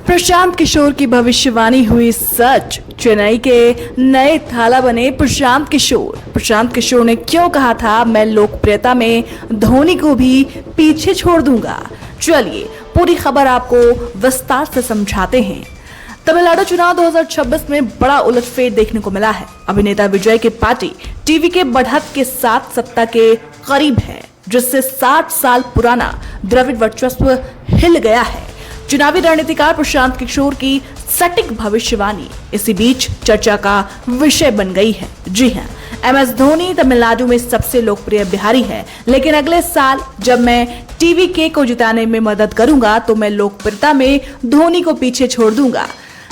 प्रशांत किशोर की भविष्यवाणी हुई सच। चेन्नई के नए थाला बने प्रशांत किशोर। प्रशांत किशोर ने क्यों कहा था, मैं लोकप्रियता में धोनी को भी पीछे छोड़ दूंगा। चलिए पूरी खबर आपको विस्तार से समझाते हैं। तमिलनाडु चुनाव 2026 में बड़ा उलटफेर देखने को मिला है। अभिनेता विजय की पार्टी टीवी के बढ़त के साथ सत्ता के करीब है, जिससे 60 साल पुराना द्रविड़ वर्चस्व हिल गया है। चुनावी रणनीतिकार प्रशांत किशोर की सटीक भविष्यवाणी इसी बीच चर्चा का विषय बन गई है। जी हां, MS धोनी तमिलनाडु में सबसे लोकप्रिय बिहारी है, लेकिन अगले साल जब मैं टीवी के को जिताने में मदद करूंगा तो मैं लोकप्रियता में धोनी को पीछे छोड़ दूंगा।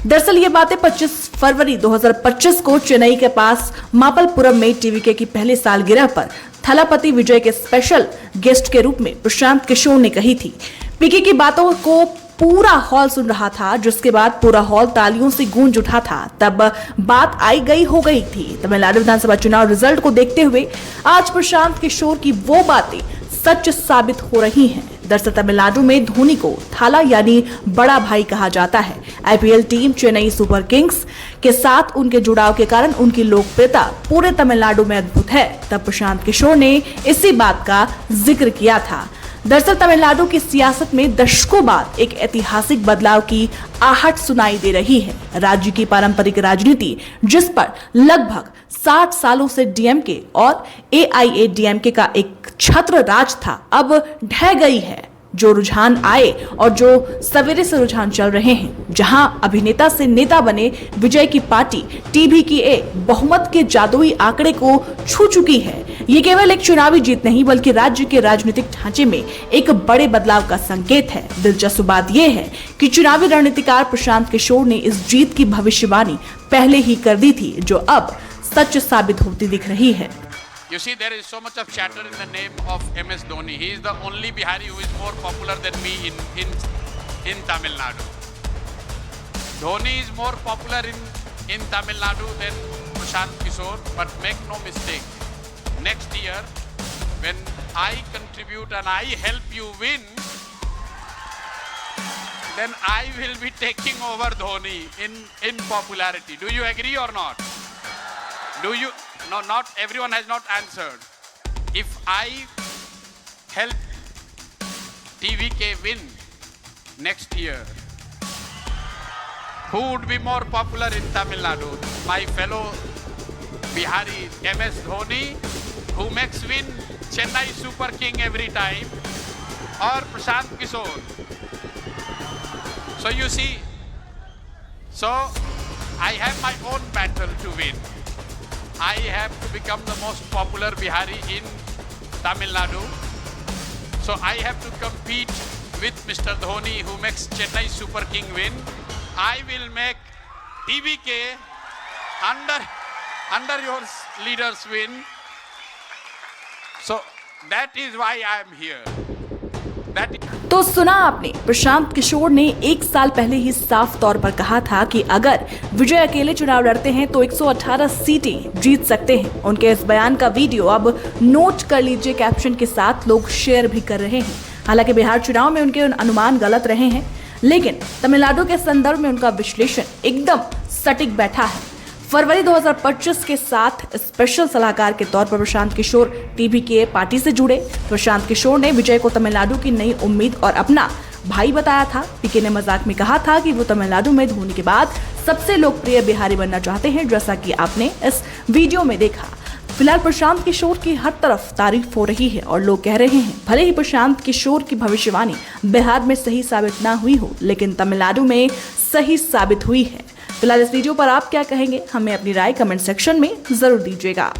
दरअसल ये बातें 25 फरवरी 2025 को चेन्नई के पास मापलपुरम में टीवीके की पहली सालगिरह पर थलापति विजय के स्पेशल गेस्ट के रूप में प्रशांत किशोर ने कही थी। पीके की बातों को पूरा हॉल सुन रहा था, जिसके बाद पूरा हॉल तालियों से गूंज उठा था। तब बात हो गई थी। तमिलनाडु विधानसभा चुनाव रिजल्ट को देखते हुए आज प्रशांत किशोर की वो बातें सच साबित हो रही हैं। दरअसल तमिलनाडु में धोनी को थाला यानी बड़ा भाई कहा जाता है। IPL team Chennai super Kings के साथ उनके जुड़ाव के कारण उनकी लोकप्रियता पूरे तमिलनाडु में अद्भुत है। तब प्रशांत किशोर ने इसी बात का जिक्र किया था। दरअसल तमिलनाडु की सियासत में दशकों बाद एक ऐतिहासिक बदलाव की आहट सुनाई दे रही है। राज्य की पारंपरिक राजनीति, जिस पर लगभग 60 सालों से DMK और AIADMK का एक छत्र राज था, अब ढह गई है। जो रुझान आए और जो सवेरे से रुझान चल रहे हैं, जहां अभिनेता से नेता बने विजय की पार्टी TVKA बहुमत के जादुई आंकड़े को छू चुकी है। ये केवल एक चुनावी जीत नहीं, बल्कि राज्य के राजनीतिक ढांचे में एक बड़े बदलाव का संकेत है। दिलचस्प बात यह है कि चुनावी रणनीतिकार प्रशांत किशोर ने इस जीत की भविष्यवाणी पहले ही कर दी थी, जो अब सच साबित होती दिख रही है। You see, there is so much of chatter in the name of MS Dhoni. He is the only Bihari who is more popular than me in Tamil Nadu. Dhoni is more popular in Tamil Nadu than Prashant Kishore, but make no mistake, next year when I contribute and I help you win, then I will be taking over Dhoni in popularity. Do you agree or not? Do you? No, not everyone has not answered. If I help TVK win next year, who would be more popular in Tamil Nadu? My fellow Bihari MS Dhoni, who makes win Chennai Super King every time, or Prashant Kishore? So you see, so I have my own battle to win. I have to become the most popular Bihari in Tamil Nadu. So I have to compete with Mr. Dhoni, who makes Chennai Super King win. I will make TVK under your leaders win. So that is why I am here. तो सुना आपने, प्रशांत किशोर ने एक साल पहले ही साफ तौर पर कहा था कि अगर विजय अकेले चुनाव लड़ते हैं तो 118 सीटें जीत सकते हैं। उनके इस बयान का वीडियो अब नोट कर लीजिए कैप्शन के साथ लोग शेयर भी कर रहे हैं। हालांकि बिहार चुनाव में उनके अनुमान गलत रहे हैं, लेकिन तमिलनाडु के संदर्भ में उनका विश्लेषण एकदम सटीक बैठा है। फरवरी 2025 के साथ स्पेशल सलाहकार के तौर पर प्रशांत किशोर TVK पार्टी से जुड़े। प्रशांत किशोर ने विजय को तमिलनाडु की नई उम्मीद और अपना भाई बताया था। पीके ने मजाक में कहा था कि वो तमिलनाडु में धोनी के बाद सबसे लोकप्रिय बिहारी बनना चाहते हैं, जैसा कि आपने इस वीडियो में देखा। फिलहाल प्रशांत किशोर की हर तरफ तारीफ हो रही है और लोग कह रहे हैं, भले ही प्रशांत किशोर की भविष्यवाणी बिहार में सही साबित ना हुई हो, लेकिन तमिलनाडु में सही साबित हुई है। फिलहाल इस वीडियो पर आप क्या कहेंगे, हमें अपनी राय कमेंट सेक्शन में जरूर दीजिएगा।